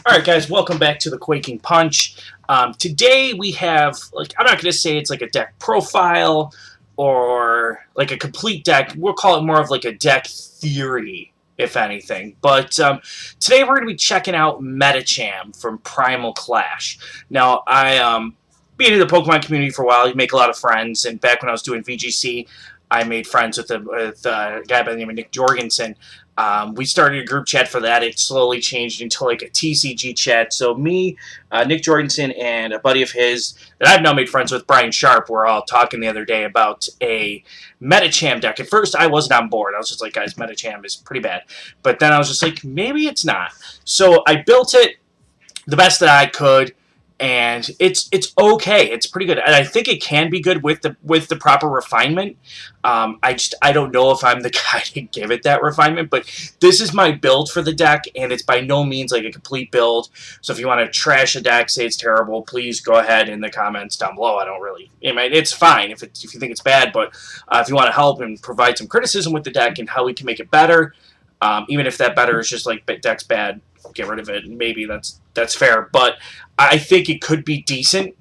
All right, guys, welcome back to the Quaking Punch. Today we have, I'm not going to say it's like a deck profile or like a complete deck. We'll call it more of like a deck theory, if anything. But today we're going to be checking out Medicham from Primal Clash. Now, been in the Pokemon community for a while. You make a lot of friends, and back when I was doing VGC, I made friends with a guy by the name of Nick Jorgensen. We started a group chat for that. It slowly changed into like a TCG chat. So me, Nick Jorgensen, and a buddy of his that I've now made friends with, Brian Sharp, were all talking the other day about a Medicham deck. At first, I wasn't on board. I was just like, guys, Medicham is pretty bad. But then I was just like, maybe it's not. So I built it the best that I could. And it's okay. It's pretty good, and I think it can be good with the proper refinement. I don't know if I'm the guy to give it that refinement, but this is my build for the deck, and it's by no means like a complete build. So if you want to trash a deck, say it's terrible, please go ahead in the comments down below. I mean, it's fine if you think it's bad, but if you want to help and provide some criticism with the deck and how we can make it better, even if that better is just like deck's bad, get rid of it. Maybe that's fair, but I think it could be decent,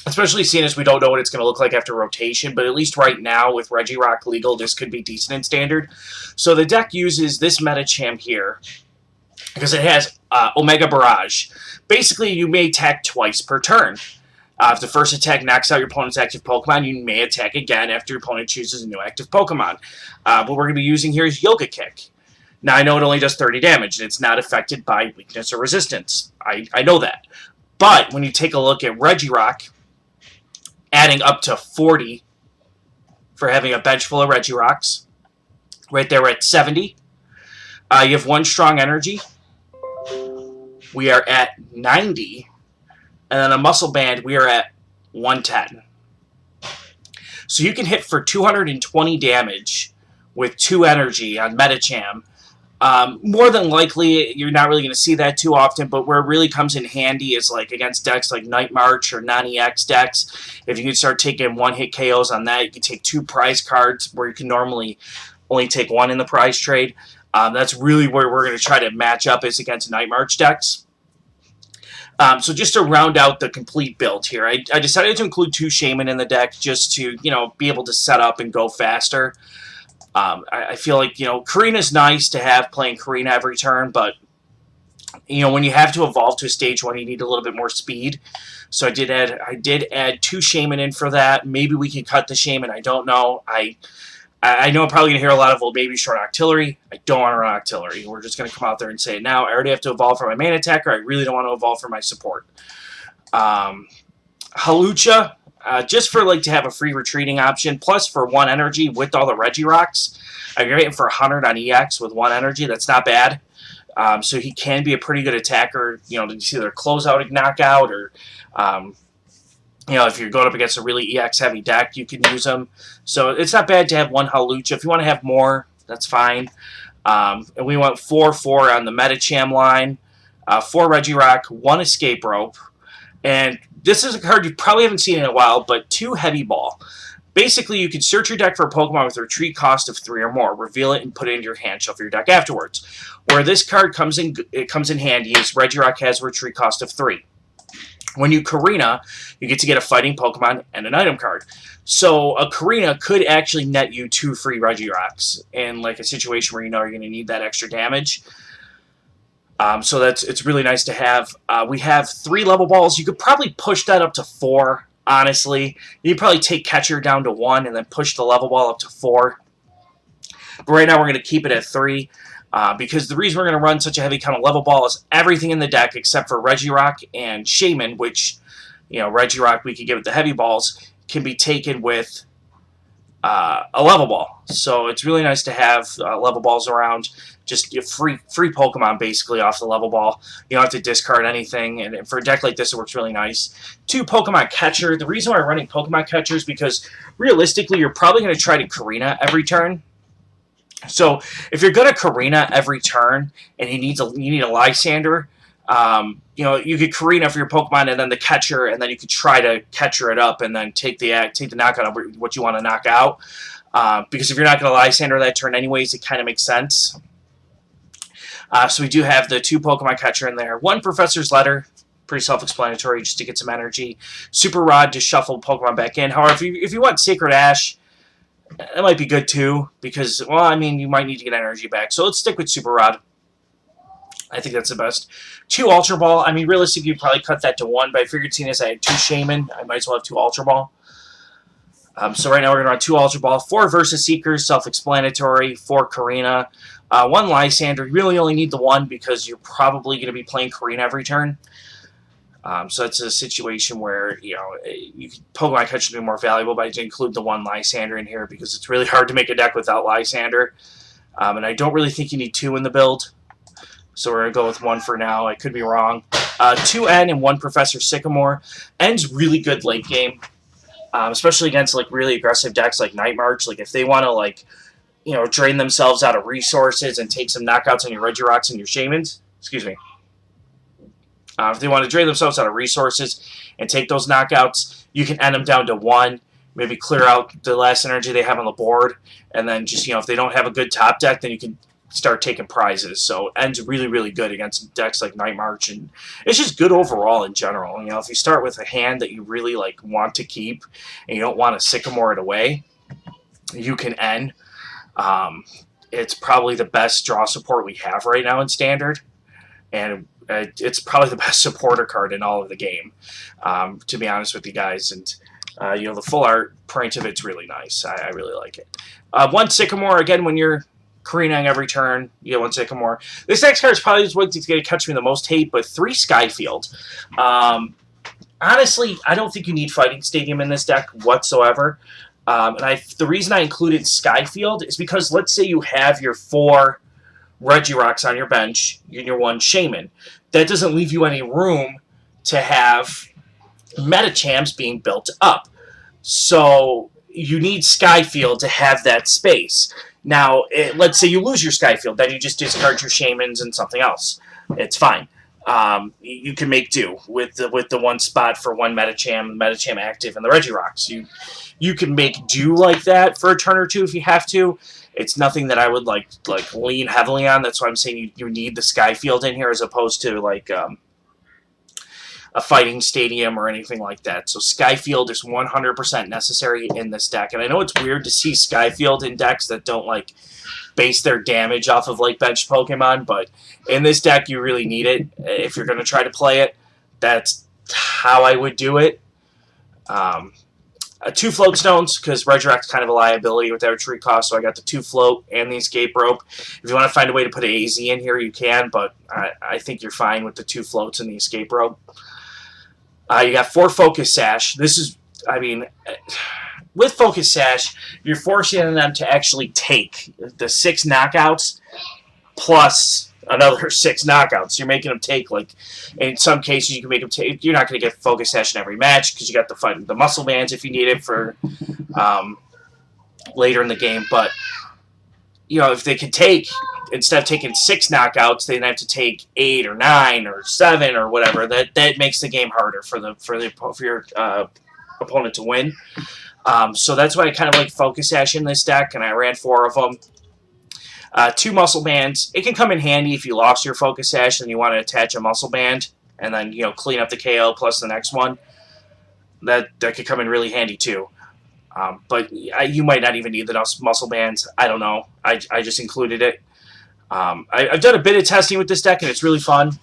especially seeing as we don't know what it's going to look like after rotation. But at least right now with Regirock legal, this could be decent in standard. So the deck uses this Medicham here because it has Omega Barrage. Basically, you may attack twice per turn. If the first attack knocks out your opponent's active Pokemon, you may attack again after your opponent chooses a new active Pokemon. What we're going to be using here is Yoga Kick. Now, I know it only does 30 damage, and it's not affected by weakness or resistance. I know that. But when you take a look at Regirock, adding up to 40 for having a bench full of Regirocks, right there we're at 70. You have one strong energy. We are at 90. And then a muscle band, we are at 110. So you can hit for 220 damage with 2 energy on Medicham. More than likely, you're not really going to see that too often, but where it really comes in handy is like against decks like Night March or non-EX decks. If you can start taking one-hit KOs on that, you can take 2 prize cards where you can normally only take 1 in the prize trade. That's really where we're going to try to match up is against Night March decks. So just to round out the complete build here, I decided to include 2 Shaman in the deck just to, be able to set up and go faster. I feel like, Karina's nice to have playing Karina every turn, but, when you have to evolve to a stage 1, you need a little bit more speed. So I did add 2 Shaman in for that. Maybe we can cut the Shaman. I don't know. I know I'm probably going to hear a lot of, well, maybe short Octillery. I don't want to run Octillery. We're just going to come out there and say, now I already have to evolve for my main attacker. I really don't want to evolve for my support. Halucha. Just for to have a free retreating option, plus for 1 energy with all the Regirocks. You're getting for 100 on EX with 1 energy. That's not bad. So he can be a pretty good attacker, to either close out a knockout or, if you're going up against a really EX heavy deck, you can use him. So it's not bad to have 1 Halucha. If you want to have more, that's fine. And we want 4/4 on the Medicham line, 4 Regirock, 1 Escape Rope. And this is a card you probably haven't seen in a while, but 2 Heavy Ball. Basically, you can search your deck for a Pokemon with a retreat cost of 3 or more, reveal it, and put it into your hand shuffle your deck afterwards. Where this card comes in handy is Regirock has a retreat cost of 3. When you Karina, you get to get a fighting Pokemon and an item card. So a Karina could actually net you 2 free Regirocks in a situation where you're going to need that extra damage. So it's really nice to have. We have 3 level balls. You could probably push that up to 4, honestly. You'd probably take Catcher down to 1 and then push the level ball up to 4. But right now we're going to keep it at 3 because the reason we're going to run such a heavy count of level ball is everything in the deck except for Regirock and Shaman, which, Regirock we could give it the heavy balls, can be taken with a level ball. So it's really nice to have level balls around. Just free Pokemon basically off the level ball. You don't have to discard anything, and for a deck like this, it works really nice. 2 Pokemon Catcher. The reason why I'm running Pokemon Catcher is because realistically, you're probably going to try to Karina every turn. So if you're going to Karina every turn and you need a Lysander, you could Karina for your Pokemon and then the Catcher, and then you could try to Catcher it up and then take the knockout of what you want to knock out. Because if you're not going to Lysander that turn anyways, it kind of makes sense. So we do have the 2 Pokemon Catcher in there. 1 Professor's Letter, pretty self-explanatory, just to get some energy. Super Rod to shuffle Pokemon back in. However, if you want Sacred Ash, that might be good too, because, well, I mean, you might need to get energy back. So let's stick with Super Rod. I think that's the best. 2 Ultra Ball. I mean, realistically, you'd probably cut that to 1, but I figured seeing as I had 2 Shaman, I might as well have 2 Ultra Ball. So right now we're going to run 2 Ultra Ball, 4 Versus Seekers, self-explanatory, 4 Karina, 1 Lysander. You really only need the 1 because you're probably going to be playing Karina every turn. So it's a situation where, you know, Pokemon Catcher would be more valuable, but I did include the 1 Lysander in here because it's really hard to make a deck without Lysander. And I don't really think you need 2 in the build. So we're going to go with 1 for now. I could be wrong. 2 N and 1 Professor Sycamore. N's really good late game. Especially against like really aggressive decks like Night March. Like if they want to like, you know, drain themselves out of resources and take some knockouts on your Regirocks and your Shamans. Excuse me. If they want to drain themselves out of resources and take those knockouts, you can end them down to 1. Maybe clear out the last energy they have on the board, and then just, you know, if they don't have a good top deck, then you can start taking prizes. So N's really, really good against decks like Night March, and it's just good overall in general. You know, if you start with a hand that you really like want to keep and you don't want to Sycamore it away, you can N. It's probably the best draw support we have right now in Standard, and it's probably the best supporter card in all of the game, to be honest with you guys. And you know, the full art print of it's really nice. I really like it. 1 Sycamore, again, when you're Karinaing every turn, you get 1 Sycamore. This next card is probably what's going to catch me the most hate, but 3 Skyfield. Honestly, I don't think you need Fighting Stadium in this deck whatsoever. The reason I included Skyfield is because let's say you have your 4 Regirocks on your bench and your 1 Shaman. That doesn't leave you any room to have Medichams being built up. So you need Skyfield to have that space. Now, let's say you lose your Skyfield, then you just discard your Shamans and something else. It's fine. You can make do with the 1 spot for 1 Medicham active, and the Regirocks. You can make do like that for a turn or 2 if you have to. It's nothing that I would like lean heavily on. That's why I'm saying you need the Skyfield in here as opposed to like a Fighting Stadium or anything like that. So Skyfield is 100% necessary in this deck. And I know it's weird to see Skyfield in decks that don't like base their damage off of like bench Pokemon, but in this deck you really need it. If you're going to try to play it, that's how I would do it. 2 Float Stones, because Regirock's kind of a liability with their tree cost, so I got the 2 Float and the Escape Rope. If you want to find a way to put an AZ in here, you can, but I think you're fine with the 2 Floats and the Escape Rope. You got 4 Focus Sash. This is, I mean, with Focus Sash, you're forcing them to actually take the 6 knockouts plus another 6 knockouts. You're making them take, like, in some cases you can make them take, you're not going to get Focus Sash in every match because you got the muscle bands if you need it for later in the game. But, you know, if they can take, instead of taking 6 knockouts, they have to take 8 or 9 or 7 or whatever. That makes the game harder for your opponent to win. So that's why I kind of like Focus Sash in this deck, and I ran 4 of them. 2 Muscle Bands. It can come in handy if you lost your Focus Sash and you want to attach a Muscle Band and then, you know, clean up the KO plus the next one. That could come in really handy too. But you might not even need the Muscle Bands. I don't know. I just included it. I've done a bit of testing with this deck, and it's really fun.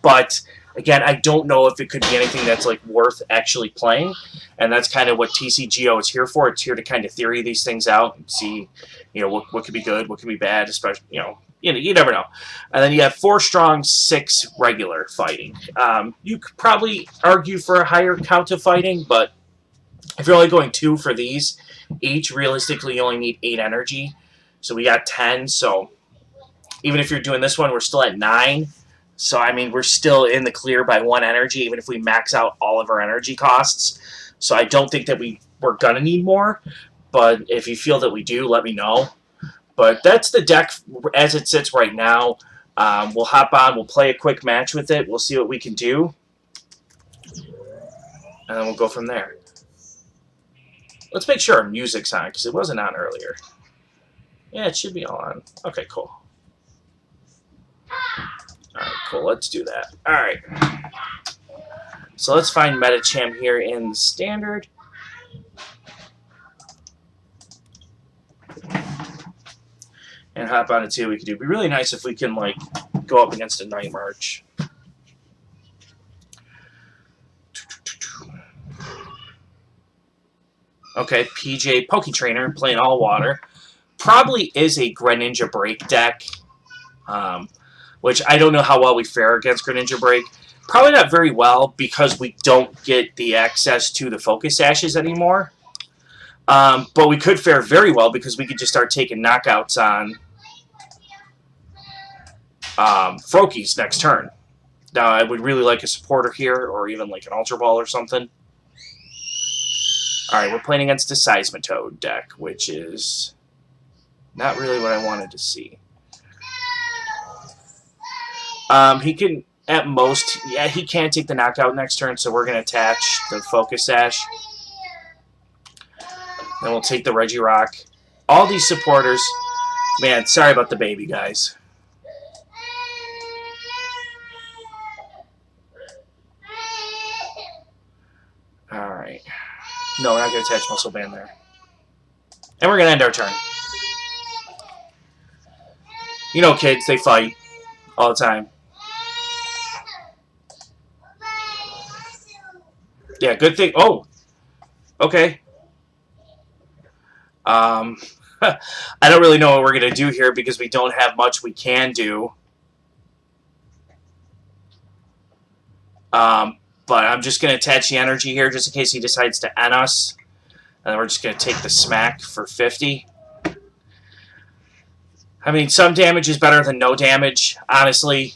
But, again, I don't know if it could be anything that's like worth actually playing. And that's kind of what TCGO is here for. It's here to kind of theory these things out and see, you know, what could be good, what could be bad, especially, you never know. And then you have 4 strong, 6 regular fighting. You could probably argue for a higher count of fighting, but if you're only going 2 for these, each, realistically, you only need 8 energy. So we got 10, so even if you're doing this one, we're still at 9. So, I mean, we're still in the clear by 1 energy, even if we max out all of our energy costs. So I don't think that we're going to need more. But if you feel that we do, let me know. But that's the deck as it sits right now. We'll hop on. We'll play a quick match with it. We'll see what we can do. And then we'll go from there. Let's make sure our music's on, because it wasn't on earlier. Yeah, it should be all on. Okay, cool. Alright, cool. Let's do that. Alright. So let's find Medicham here in the standard. And hop on and see what we can do. It'd be really nice if we can, like, go up against a Night March. Okay, PJ Poke Trainer playing all water. Probably is a Greninja Break deck, which I don't know how well we fare against Greninja Break. Probably not very well because we don't get the access to the Focus Ashes anymore. But we could fare very well because we could just start taking knockouts on Froakies next turn. Now, I would really like a supporter here, or even like an Ultra Ball or something. Alright, we're playing against a Seismitoad deck, which is not really what I wanted to see. He can, at most, yeah, he can take the knockout next turn, so we're going to attach the Focus Sash. Then we'll take the Regirock. All these supporters, man, sorry about the baby, guys. Alright. No, we're not going to attach Muscle Band there. And we're going to end our turn. You know kids, they fight all the time. Yeah, good thing. Oh! Okay. I don't really know what we're going to do here because we don't have much we can do. But I'm just going to attach the energy here just in case he decides to end us. And then we're just going to take the smack for 50. I mean, some damage is better than no damage, honestly.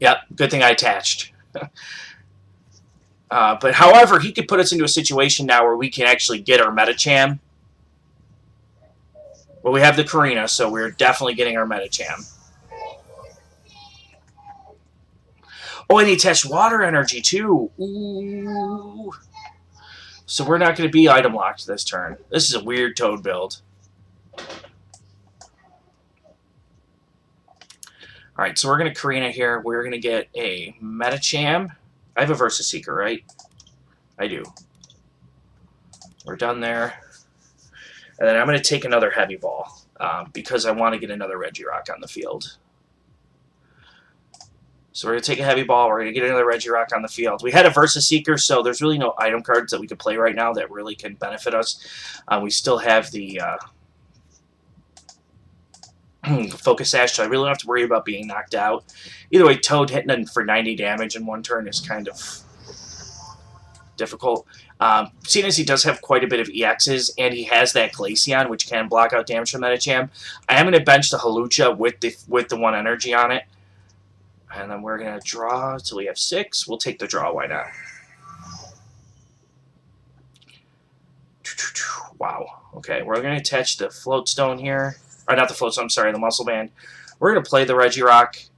Yep, good thing I attached. But however, he could put us into a situation now where we can actually get our Medicham. Well, we have the Karina, so we're definitely getting our Medicham. Oh, and he attached water energy, too. Ooh. So we're not going to be item locked this turn. This is a weird Toad build. Alright, so we're going to Karina here. We're going to get a Medicham. I have a Versus Seeker, right? I do. We're done there. And then I'm going to take another Heavy Ball because I want to get another Regirock on the field. So we're going to take a Heavy Ball. We're going to get another Regirock on the field. We had a Versus Seeker, so there's really no item cards that we could play right now that really can benefit us. We still have the Focus Sash, so I really don't have to worry about being knocked out. Either way, Toad hitting him for 90 damage in one turn is kind of difficult. Seeing as he does have quite a bit of EXs, and he has that Glaceon, which can block out damage from Medicham, I am going to bench the Hawlucha with the 1 energy on it. And then we're going to draw until we have 6. We'll take the draw, why not? Wow. Okay, we're going to attach the Float Stone here. Or not the Float Stone, I'm sorry, the Muscle Band. We're going to play the Regirock.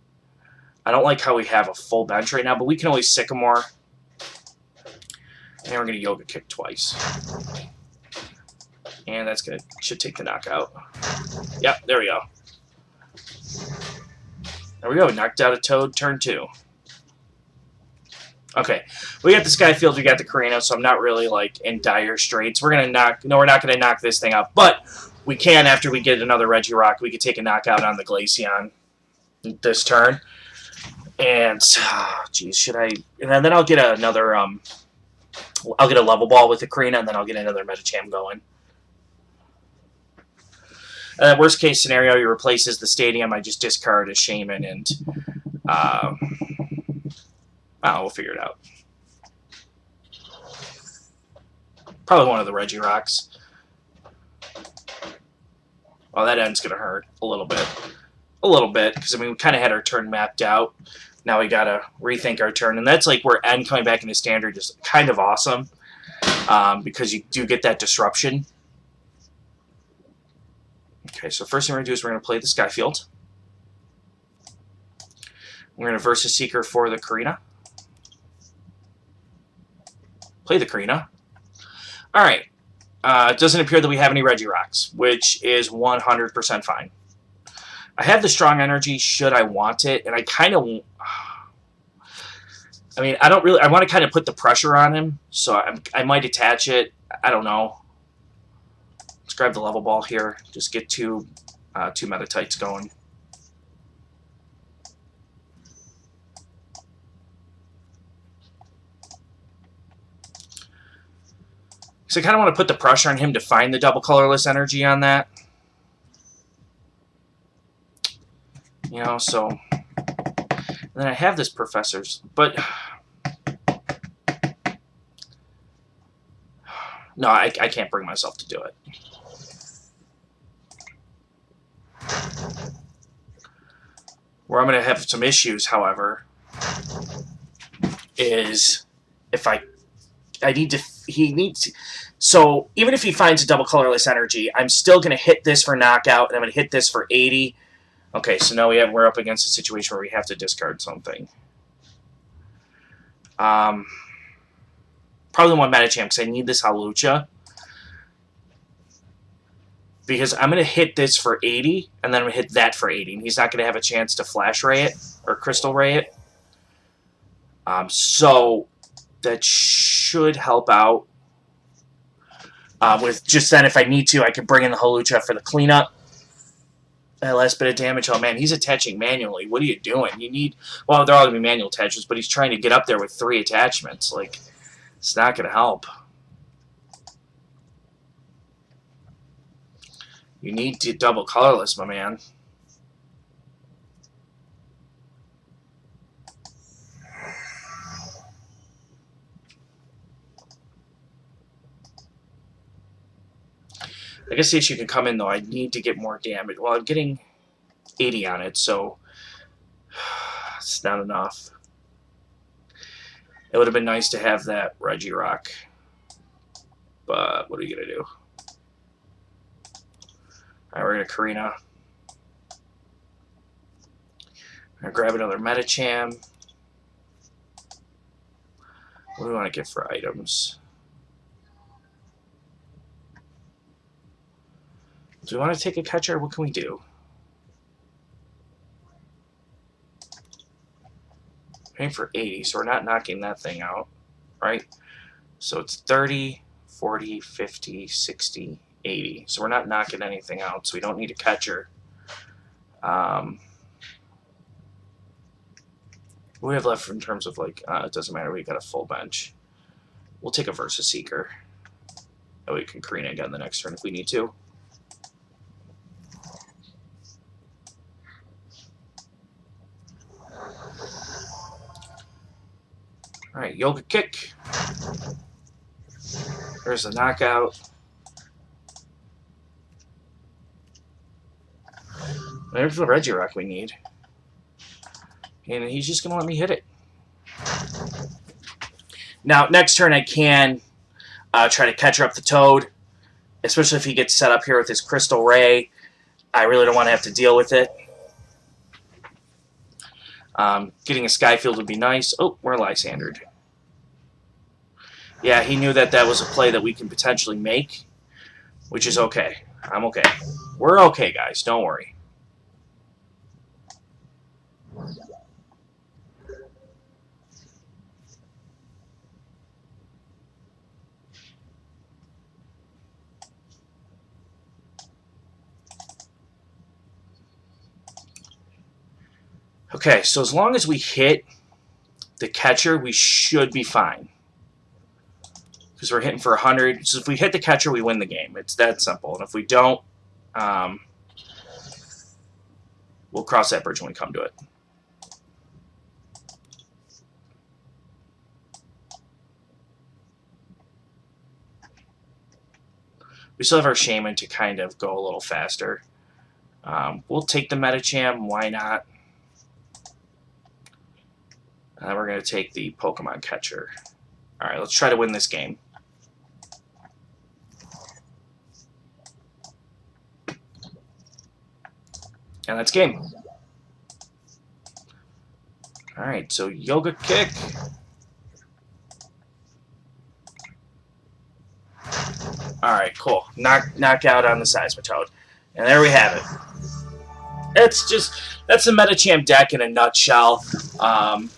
I don't like how we have a full bench right now, but we can always Sycamore. And we're going to Yoga Kick twice. And that's going to should take the knockout. Yep, there we go. There we go, knocked out a Toad, turn 2. Okay, we got the Skyfield, we got the Karina, so I'm not really, like, in dire straits. We're going to we're not going to knock this thing out, but we can, after we get another Regirock, we could take a knockout on the Glaceon this turn. And, geez, should I... And then I'll get another, I'll get a Level Ball with the Karina, and then I'll get another Medicham going. Worst case scenario, he replaces the Stadium. I just discard a Shaman, and we'll figure it out. Probably one of the Regirocks. Well, that end's going to hurt a little bit. A little bit, because, I mean, we kind of had our turn mapped out. Now we got to rethink our turn, and that's like where end coming back into Standard is kind of awesome, because you do get that disruption. Okay, so first thing we're going to do is we're going to play the Skyfield. We're going to Versus Seeker for the Karina. Play the Karina. Alright. It doesn't appear that we have any Regirocks, which is 100% fine. I have the strong energy should I want it, and I kind of... I mean, I don't really... I want to kind of put the pressure on him, so I might attach it. I don't know. Let's grab the level ball here. Just get two Meditites going. So I kind of want to put the pressure on him to find the double colorless energy on that. You know, so... And then I have this professor's... But... No, I can't bring myself to do it. Where I'm going to have some issues, however, is if I need to... He needs... So, even if he finds a double colorless energy, I'm still going to hit this for knockout, and I'm going to hit this for 80. Okay, so now we're up against a situation where we have to discard something. Probably one Medicham, because I need this Halucha. Because I'm going to hit this for 80, and then I'm going to hit that for 80. And he's not going to have a chance to Flash Ray it, or Crystal Ray it. So, that should help out. With just then, if I need to, I can bring in the Halucha for the cleanup. That last bit of damage. Oh, man, he's attaching manually. What are you doing? You need... Well, they're all going to be manual attachments, but he's trying to get up there with 3 attachments. Like, it's not going to help. You need to double colorless, my man. I guess the issue can come in, though. I need to get more damage. Well, I'm getting 80 on it, so it's not enough. It would have been nice to have that Regirock, but what are you going to do? All right, we're going to Karina. I'm going to grab another Medicham. What do we want to get for items? Do we want to take a catcher? What can we do? Paying for 80, so we're not knocking that thing out, right? So it's 30, 40, 50, 60, 80. So we're not knocking anything out, so we don't need a catcher. What do we have left in terms of, like, it doesn't matter, we got a full bench. We'll take a Versus Seeker. Oh, we can Karina again the next turn if we need to. Alright, Yoga Kick. There's a knockout. There's the Regirock we need. And he's just going to let me hit it. Now, next turn I can try to catch up the Toad. Especially if he gets set up here with his Crystal Ray. I really don't want to have to deal with it. Getting a Skyfield would be nice. Oh, we're Lysandered. Yeah, he knew that that was a play that we can potentially make, which is okay. I'm okay. We're okay, guys. Don't worry. Okay, so as long as we hit the catcher, we should be fine. Because we're hitting for 100. So if we hit the catcher, we win the game. It's that simple. And if we don't, we'll cross that bridge when we come to it. We still have our Shaman to kind of go a little faster. We'll take the Medicham. Why not? And then we're going to take the Pokemon Catcher. All right, let's try to win this game. And that's game. All right, so Yoga Kick. All right, cool. Knockout on the Seismitoad. And there we have it. That's the Medicham deck in a nutshell. And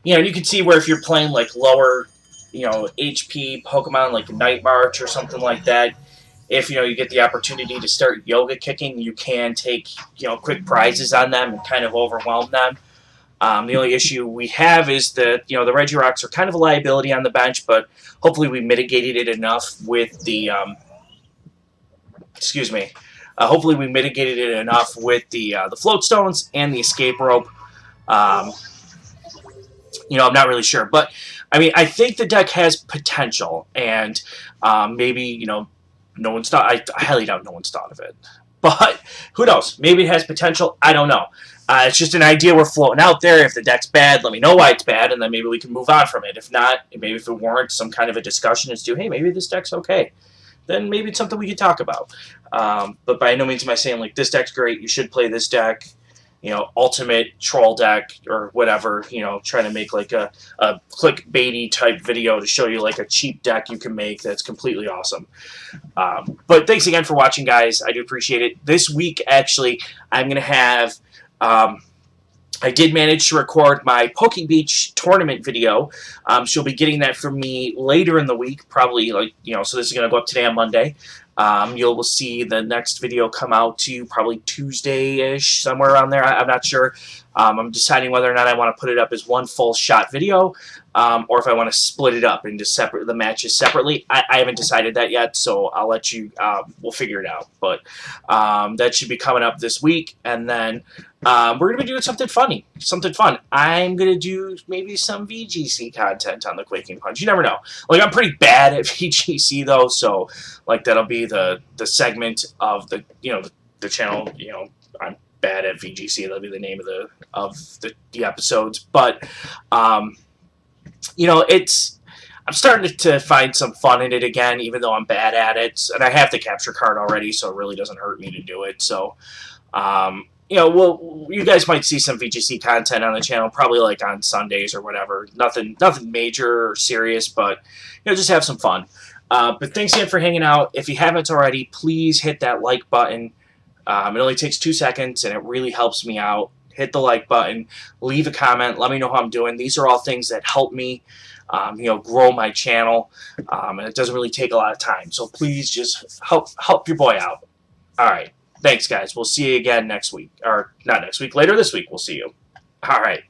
you can see where if you're playing like lower, HP Pokemon like Night March or something like that, if you get the opportunity to start yoga kicking, you can take quick prizes on them and kind of overwhelm them. The only issue we have is that the Regirocks are kind of a liability on the bench, but hopefully we mitigated it enough with the excuse me. Hopefully we mitigated it enough with the float stones and the escape rope. Um, I'm not really sure, but I mean, I think the deck has potential, and maybe no one's thought. I highly doubt no one's thought of it, but who knows? Maybe it has potential. I don't know. It's just an idea we're floating out there. If the deck's bad, let me know why it's bad, and then maybe we can move on from it. If not, maybe if it warrants some kind of a discussion as to, hey, maybe this deck's okay, then maybe it's something we could talk about. But by no means am I saying, like, this deck's great, you should play this deck, ultimate troll deck or whatever, trying to make like a clickbaity type video to show you like a cheap deck you can make that's completely awesome. But thanks again for watching, guys. I do appreciate it. This week, actually, I'm going to have... I did manage to record my Poke Beach tournament video. She'll be getting that from me later in the week, probably so this is going to go up today on Monday. You'll see the next video come out to you probably Tuesday-ish, somewhere around there. I'm not sure. I'm deciding whether or not I want to put it up as one full shot video, or if I want to split it up into the matches separately. I haven't decided that yet, so I'll let you, we'll figure it out. But that should be coming up this week, and then we're going to be doing something funny, something fun. I'm going to do maybe some VGC content on the Quaking Punch. You never know. Like, I'm pretty bad at VGC, though, so like that'll be the segment of the the channel. I'm bad at VGC. That'll be the name of the episodes. But it's I'm starting to find some fun in it again, even though I'm bad at it, and I have the capture card already, so it really doesn't hurt me to do it. So you guys might see some VGC content on the channel, probably like on Sundays or whatever. Nothing major or serious, but just have some fun. But thanks again for hanging out. If you haven't already, please hit that like button. It only takes 2 seconds, and it really helps me out. Hit the like button, leave a comment, let me know how I'm doing. These are all things that help me, grow my channel, and it doesn't really take a lot of time. So please just help your boy out. All right. Thanks, guys. We'll see you again next week. Or not next week, later this week we'll see you. All right.